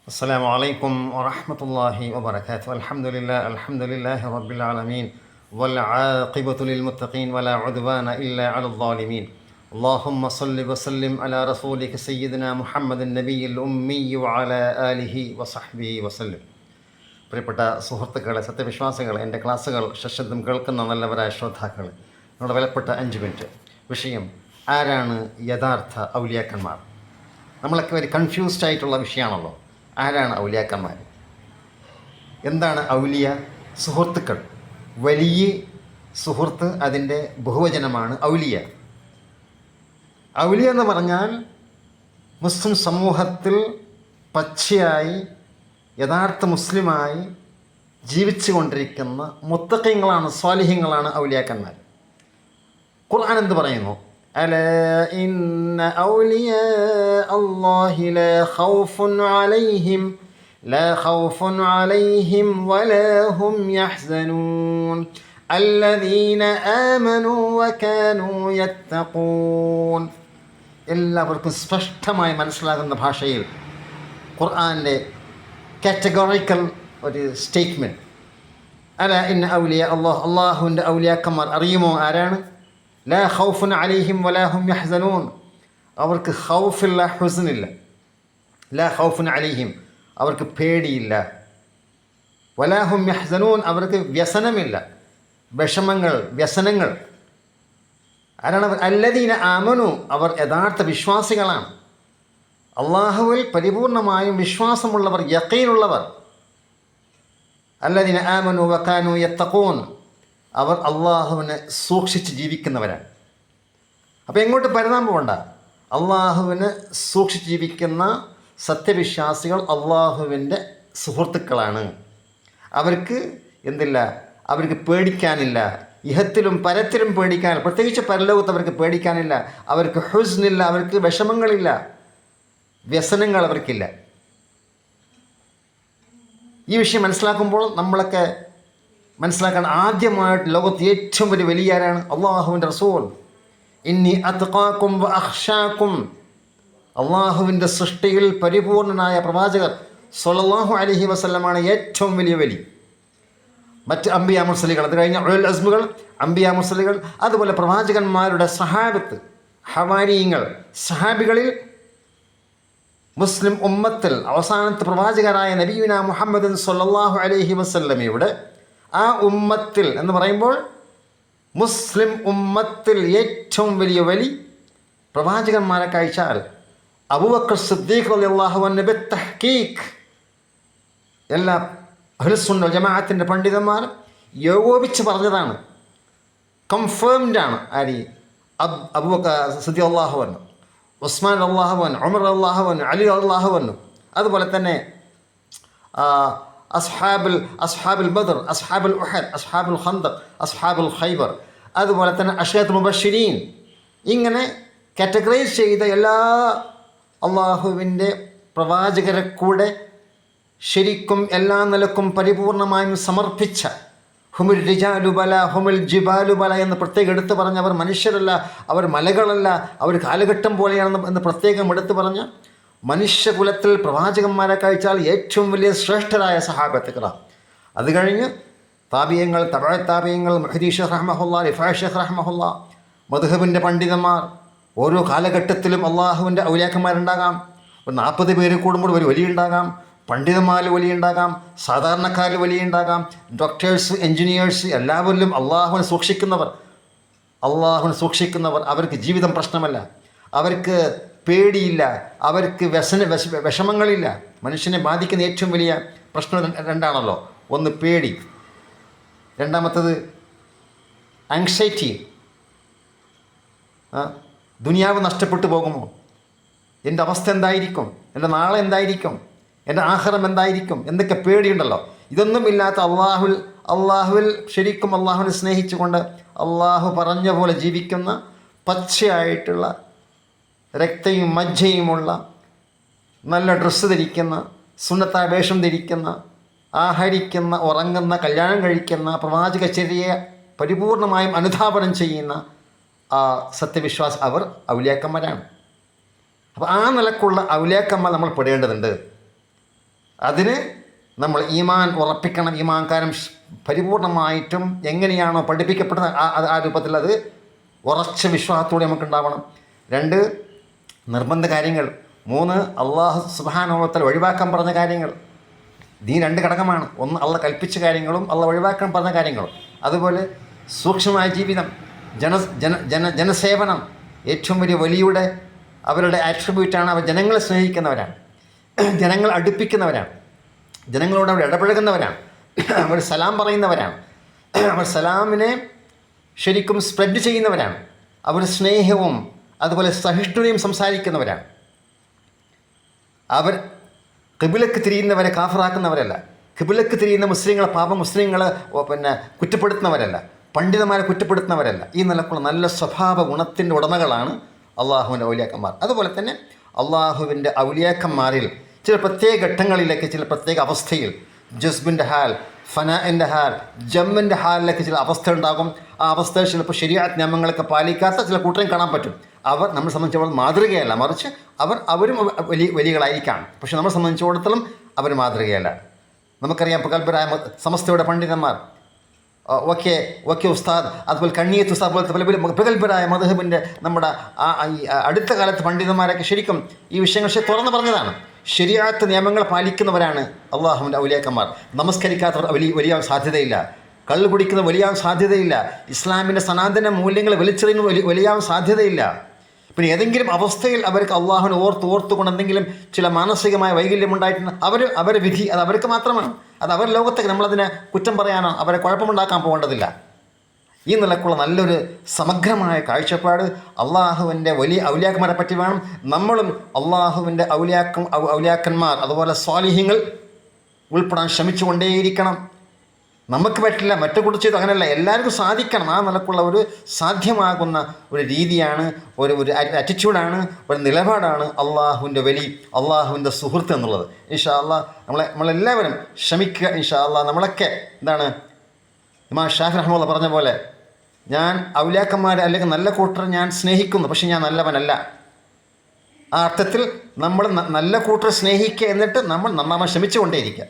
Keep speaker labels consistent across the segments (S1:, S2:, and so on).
S1: السلام عليكم ورحمة الله وبركاته. الحمد لله رب العالمين والعاقبة للمتقين ولا عدوان إلا على الظالمين. اللهم صل وسلم على رسولك سيدنا محمد النبي الأمي وعلى آله وصحبه وسلم. പ്രിയപ്പെട്ട സുഹൃത്തുക്കളെ, സത്യവിശ്വാസികളെ, എൻ്റെ ക്ലാസ്സുകൾ ശബ്ദം കേൾക്കുന്ന നല്ലവരായ ശ്രോതാക്കളെ, നമ്മുടെ വിലപ്പെട്ട 5 മിനിറ്റ് വിഷയം: ആരാണ് യഥാർത്ഥ ഔലിയാക്കന്മാർ? നമ്മളൊക്കെ ഒരു കൺഫ്യൂസ്ഡ് ആയിട്ടുള്ള വിഷയമാണല്ലോ. ആരാണ് ഔലിയാക്കന്മാർ? എന്താണ് ഔലിയ? സുഹൃത്തുക്കൾ. വലിയ സുഹൃത്ത്, അതിൻ്റെ ബഹുവചനമാണ് ഔലിയ. ഔലിയ എന്ന് പറഞ്ഞാൽ മുസ്ലിം സമൂഹത്തിൽ പച്ചയായി യഥാർത്ഥ മുസ്ലിമായി ജീവിച്ചു കൊണ്ടിരിക്കുന്ന മുത്തഖീങ്ങളാണ്, സ്വാലിഹീങ്ങളാണ് ഔലിയാക്കന്മാർ. ഖുർആൻ എന്ത് പറയുന്നു? ألا إن أولياء الله لا خوف عليهم ولا هم يحزنون الذين آمنوا وكانوا يتقون. എല്ലാവർക്കും സ്പഷ്ടമായി മനസ്സിലാകുന്ന ഭാഷയിൽ ഖുർആൻ്റെ കാറ്റഗോറിക്കൽ ഒരു സ്റ്റേറ്റ്മെൻറ്റ്. അല ഇന്ന ഔലിയ അല്ലാഹ്, അള്ളാഹുവിൻ്റെ ഔലിയാക്കന്മാർ അറിയുമോ? ആരാണ്? ലാ ഖൗഫുൻ അലൈഹിം വലാ ഹും യഹ്സനൂൻ. അവർക്ക് ഖൗഫില്ല, ഹുസ്നില്ല. ലാ ഖൗഫുൻ അലൈഹിം, അവർക്ക് പേടിയില്ല. വലാ ഹും യഹ്സനൂൻ, അവർക്ക് വ്യസനമില്ല, വ്യസനങ്ങൾ. ആരാണ് അവർ? അല്ലദീന ആമനു, അവർ യഥാർത്ഥ വിശ്വാസികളാണ്. അള്ളാഹുവിൽ പരിപൂർണമായും വിശ്വാസമുള്ളവർ, യഖീനുള്ളവർ. അല്ലദീന ആമനു വകാനു യത്തഖൂൻ, അവർ അള്ളാഹുവിനെ സൂക്ഷിച്ച് ജീവിക്കുന്നവരാണ്. അപ്പോൾ എങ്ങോട്ട് പരതാൻ പോകണ്ട. അള്ളാഹുവിനെ സൂക്ഷിച്ച് ജീവിക്കുന്ന സത്യവിശ്വാസികൾ അള്ളാഹുവിൻ്റെ സുഹൃത്തുക്കളാണ്. അവർക്ക് എന്തില്ല? അവർക്ക് പേടിക്കാനില്ല. ഇഹത്തിലും പരത്തിലും പേടിക്കാനില്ല. പ്രത്യേകിച്ച് പരലോകത്ത് അവർക്ക് പേടിക്കാനില്ല. അവർക്ക് ഹുസ്നില്ല, അവർക്ക് വിഷമങ്ങളില്ല, വ്യസനങ്ങൾ അവർക്കില്ല. ഈ വിഷയം മനസ്സിലാക്കുമ്പോൾ നമ്മളൊക്കെ മനസ്സിലാക്കാൻ ആദ്യമായിട്ട് ലോകത്ത് ഏറ്റവും വലിയ ആരാണ്? അള്ളാഹുവിൻ്റെ റസൂൽ. ഇന്നി അത്ഖാക്കും വ അഖ്ശാക്കും, അള്ളാഹുവിൻ്റെ സൃഷ്ടിയിൽ പരിപൂർണനായ പ്രവാചകർ സ്വല്ലല്ലാഹു അലൈഹി വസല്ലമാണ് ഏറ്റവും വലിയ വലി. മറ്റ് അംബിയാ മുർസലികൾ, അത് കഴിഞ്ഞ ഉലുൽ അസ്മുകൾ, അംബിയാ മുർസലികൾ, അതുപോലെ പ്രവാചകന്മാരുടെ സഹാബത്ത്, ഹവാരിയങ്ങൾ, സഹാബികളിൽ മുസ്ലിം ഉമ്മത്തിൽ അവസാനത്തെ പ്രവാചകരായ നബിയുനാ മുഹമ്മദൻ സ്വല്ലല്ലാഹു അലൈഹി വസല്ലമയുടെ ആ ഉമ്മത്തിൽ എന്ന് പറയുമ്പോൾ മുസ്ലിം ഉമ്മത്തിൽ ഏറ്റവും വലിയ വലി പ്രവാചകന്മാരെ കഴിച്ചാൽ അബൂബക്കർ സിദ്ദീഖ് റളിയല്ലാഹു അൻഹു ബിത്തഹ്ഖീഖ് എല്ലാ അഹ്ലുസുന്ന വൽ ജമാഅത്തിൻ്റെ പണ്ഡിതന്മാർ യോജിച്ച് പറഞ്ഞതാണ്, കൺഫേംഡാണ്. ആര്? അബൂബക്കർ സിദ്ദീഖ് റളിയല്ലാഹു അൻഹു, ഉസ്മാൻ റളിയല്ലാഹു അൻഹു, ഉമർ റളിയല്ലാഹു അൻഹു, അലി റളിയല്ലാഹു അൻഹു, അതുപോലെ തന്നെ അസ്ഹാബുൽ ബദർ, അസ്ഹാബുൽ ഉഹദ്, അസ്ഹാബുൽ ഖന്ദഖ്, അസ്ഹാബുൽ ഖൈബർ, അതുപോലെ തന്നെ അശറത്തുൽ മുബശ്ശിരീൻ. ഇങ്ങനെ കാറ്റഗറൈസ് ചെയ്ത എല്ലാ അള്ളാഹുവിൻ്റെ പ്രവാചകരെ കൂടെ ശരിക്കും എല്ലാ നിലക്കും പരിപൂർണമായും സമർപ്പിച്ച ഹുമുൽ റിജാലു ബല ഹുമുൽ ജിബാലു ബല എന്ന് പ്രത്യേകം എടുത്തു പറഞ്ഞ, അവർ മനുഷ്യരല്ല, അവർ മലകളല്ല, അവർ കാലഘട്ടം പോലെയാണെന്ന് എന്ന് പ്രത്യേകം എടുത്തു പറഞ്ഞ മനുഷ്യകുലത്തിൽ പ്രവാചകന്മാരെ കഴിച്ചാൽ ഏറ്റവും വലിയ ശ്രേഷ്ഠരായ സഹാബത്തുക്കള. അത് കഴിഞ്ഞ് താബിയങ്ങൾ, തബഅ താബിയങ്ങൾ, മുഹ്ദി ശൈഖ് റഹ്മഹുല്ലാ, റിഫാഇ ശൈഖ് റഹ്മഹുല്ലാ, മദ്ഹബിൻ്റെ പണ്ഡിതന്മാർ. ഓരോ കാലഘട്ടത്തിലും അള്ളാഹുവിൻ്റെ ഔലിയാക്കന്മാരുണ്ടാകാം. ഒരു 40 പേര് കൂടുമ്പോൾ ഒരു വലിയുണ്ടാകാം, പണ്ഡിതന്മാർ വലിയുണ്ടാകാം, സാധാരണക്കാർ വലിയുണ്ടാകാം, ഡോക്ടേഴ്സ്, എൻജിനീയേഴ്സ്, എല്ലാവരിലും അള്ളാഹുവിനെ സൂക്ഷിക്കുന്നവർ. അവർക്ക് ജീവിതം പ്രശ്നമല്ല, അവർക്ക് പേടിയില്ല, അവർക്ക് വിഷമങ്ങളില്ല. മനുഷ്യനെ ബാധിക്കുന്ന ഏറ്റവും വലിയ പ്രശ്നം രണ്ടാണല്ലോ. ഒന്ന് പേടി, രണ്ടാമത്തത് ആങ്സൈറ്റി. ദുനിയാവ് നഷ്ടപ്പെട്ടു പോകുമോ? എൻ്റെ അവസ്ഥ എന്തായിരിക്കും? എൻ്റെ നാളെ എന്തായിരിക്കും? എൻ്റെ ആഖിറം എന്തായിരിക്കും? എന്തൊക്കെ പേടിയുണ്ടല്ലോ. ഇതൊന്നും ഇല്ലാത്ത അള്ളാഹുവിൽ ശരിക്കും അള്ളാഹുവിനെ സ്നേഹിച്ചുകൊണ്ട് അള്ളാഹു പറഞ്ഞ പോലെ ജീവിക്കുന്ന, പച്ചയായിട്ടുള്ള രക്തയും മജ്ജയുമുള്ള, നല്ല ഡ്രസ്സ് ധരിക്കുന്ന, സുന്നത്തായ വേഷം ധരിക്കുന്ന, ആഹരിക്കുന്ന, ഉറങ്ങുന്ന, കല്യാണം കഴിക്കുന്ന, പ്രവാചകചര്യയെ പരിപൂർണമായും അനുധാപനം ചെയ്യുന്ന ആ സത്യവിശ്വാസ അവർ ഔലിയാക്കന്മാരാണ്. അപ്പോൾ ആ നിലക്കുള്ള ഔലിയാക്കന്മാർ നമ്മൾ പെടേണ്ടതുണ്ട്. അതിന് നമ്മൾ ഈമാൻ ഉറപ്പിക്കണം. ഈമാൻകാരം പരിപൂർണമായിട്ടും എങ്ങനെയാണോ പഠിപ്പിക്കപ്പെടുന്നത് ആ രൂപത്തിൽ അത് ഉറച്ച വിശ്വാസത്തോടെ നമുക്കുണ്ടാവണം. 2 നിർബന്ധ കാര്യങ്ങൾ. 3 അള്ളാഹു സുബ്ഹാനഹു വ തആല ഒഴിവാക്കാൻ പറഞ്ഞ കാര്യങ്ങൾ. ഈ 2 ഘടകമാണ്. 1 അള്ളാഹ് കൽപ്പിച്ച കാര്യങ്ങളും അള്ളാഹ് ഒഴിവാക്കാൻ പറഞ്ഞ കാര്യങ്ങളും. അതുപോലെ സൂക്ഷ്മമായ ജീവിതം, ജനസേവനം. ഏറ്റവും വലിയുടെ അവരുടെ ആട്രിബ്യൂട്ടാണ് അവർ ജനങ്ങളെ സ്നേഹിക്കുന്നവരാണ്, ജനങ്ങൾ അടുപ്പിക്കുന്നവരാണ്, ജനങ്ങളോട് അവർ ഇടപഴകുന്നവരാണ്, അവർ സലാം പറയുന്നവരാണ്, അവർ സലാമിനെ ശരിക്കും സ്പ്രെഡ് ചെയ്യുന്നവരാണ്, അവർ സ്നേഹവും അതുപോലെ സഹിഷ്ണുതയും സംസാരിക്കുന്നവരാണ്. അവർ ഖിബിലക്ക് തിരിയുന്നവരെ കാഫറാക്കുന്നവരല്ല, ഖിബിലക്ക് തിരിയുന്ന മുസ്ലിങ്ങളെ കുറ്റപ്പെടുത്തുന്നവരല്ല, പണ്ഡിതന്മാരെ കുറ്റപ്പെടുത്തുന്നവരല്ല. ഈ നിലക്കുള്ള നല്ല സ്വഭാവ ഗുണത്തിൻ്റെ ഉടമകളാണ് അള്ളാഹുവിൻ്റെ ഔലിയാക്കന്മാർ. അതുപോലെ തന്നെ അള്ളാഹുവിൻ്റെ ഔലിയാക്കന്മാരിൽ ചില പ്രത്യേക ഘട്ടങ്ങളിലേക്ക്, ചില പ്രത്യേക അവസ്ഥയിൽ, ജസ്ബിൻ്റെ ഹാൽ, ഫനാഇൻ്റെ ഹാൽ, ജമ്മിൻ്റെ ഹാലിലേക്ക് ചില അവസ്ഥ ഉണ്ടാകും. ആ അവസ്ഥയിൽ ചിലപ്പോൾ ശരീഅത്ത് നിയമങ്ങളൊക്കെ പാലിക്കാത്ത ചില കൂട്ടരും കാണാൻ പറ്റും. അവർ നമ്മളെ സംബന്ധിച്ചിടത്തോളം മാതൃകയല്ല, മറിച്ച് അവരും വലിയകളായിരിക്കാം. പക്ഷെ നമ്മളെ സംബന്ധിച്ചിടത്തോളം അവർ മാതൃകയല്ല. നമുക്കറിയാം പ്രഗത്ഭരായ സമസ്തയുടെ പണ്ഡിതന്മാർ, ഓക്കെ ഉസ്താദ്, അതുപോലെ കണ്ണിയത്ത് ഉസ്താദ് പോലത്തെ പല പ്രഗത്ഭരായ മദ്ഹബിൻ്റെ നമ്മുടെ അടുത്ത കാലത്ത് പണ്ഡിതന്മാരൊക്കെ ശരിക്കും ഈ വിഷയങ്ങൾ തുറന്നു പറഞ്ഞതാണ്. ശരീഅത്ത് നിയമങ്ങൾ പാലിക്കുന്നവരാണ് അള്ളാഹുവിൻ്റെ ഔലിയാക്കന്മാർ. നമസ്കരിക്കാത്തവർ വലിയാൻ സാധ്യതയില്ല, കള്ള് കുടിക്കുന്ന വലിയാൻ സാധ്യതയില്ല, ഇസ്ലാമിൻ്റെ സനാതന മൂല്യങ്ങൾ വലിച്ചെറിയുന്ന വലിയാൻ സാധ്യതയില്ല. പിന്നെ ഏതെങ്കിലും അവസ്ഥയിൽ അവർക്ക് അള്ളാഹുവിനെ ഓർത്തുകൊണ്ട് എന്തെങ്കിലും ചില മാനസികമായ വൈകല്യമുണ്ടായിട്ടുണ്ട്, അവരെ വിധി അത് അവർക്ക് മാത്രമാണ്. അത് അവർ ലോകത്തേക്ക് നമ്മളതിനെ കുറ്റം പറയാനോ അവരെ കുഴപ്പമുണ്ടാക്കാൻ പോകേണ്ടതില്ല. ഈ നിലക്കുള്ള നല്ലൊരു സമഗ്രമായ കാഴ്ചപ്പാട് അള്ളാഹുവിൻ്റെ വലിയ ഔലിയാക്കന്മാരെ പറ്റി വേണം. നമ്മളും അള്ളാഹുവിൻ്റെ ഔലിയാക്കന്മാർ അതുപോലെ സ്വാലിഹ്യങ്ങൾ ഉൾപ്പെടാൻ ശ്രമിച്ചുകൊണ്ടേയിരിക്കണം. നമുക്ക് പറ്റില്ല, മറ്റു കുറിച്ച് അങ്ങനെയല്ല, എല്ലാവർക്കും സാധിക്കണം. ആ നിലക്കുള്ള ഒരു സാധ്യമാകുന്ന ഒരു രീതിയാണ്, ഒരു ആറ്റിറ്റ്യൂഡാണ്, ഒരു നിലപാടാണ് അള്ളാഹുവിൻ്റെ സുഹൃത്ത് എന്നുള്ളത്. ഇൻഷാ അള്ളാഹ് നമ്മളെല്ലാവരും ശ്രമിക്കുക. ഇൻഷാ അള്ളാഹ് നമ്മളൊക്കെ ഇമാം ഷാഫി റഹ്മത്തുള്ളാഹി പറഞ്ഞ പോലെ, ഞാൻ ഔലിയാക്കന്മാരെ അല്ലെങ്കിൽ നല്ല കൂട്ടർ ഞാൻ സ്നേഹിക്കുന്നു, പക്ഷെ ഞാൻ നല്ലവനല്ല. ആ അർത്ഥത്തിൽ നമ്മൾ നല്ല കൂട്ടർ സ്നേഹിക്കുക, എന്നിട്ട് നമ്മൾ നന്നാവാൻ ശ്രമിച്ചുകൊണ്ടേയിരിക്കുക.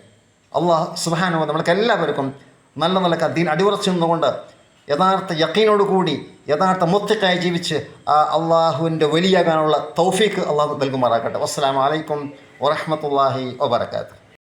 S1: അള്ളാഹു സുബ്ഹാനഹു വ തആല നമ്മൾക്ക് എല്ലാവർക്കും നല്ല ദീൻ അടിയുറച്ചു നിന്നുകൊണ്ട് യഥാർത്ഥ യഖീനോടുകൂടി യഥാർത്ഥ മുത്തഖായി ജീവിച്ച് ആ അള്ളാഹുവിൻ്റെ വലിയാകാനുള്ള തൗഫീഖ് അള്ളാഹു നൽകുമാറാകട്ടെ. അസ്സലാമു അലൈക്കും വറഹ്മത്തുള്ളാഹി വബറകാതുഹു.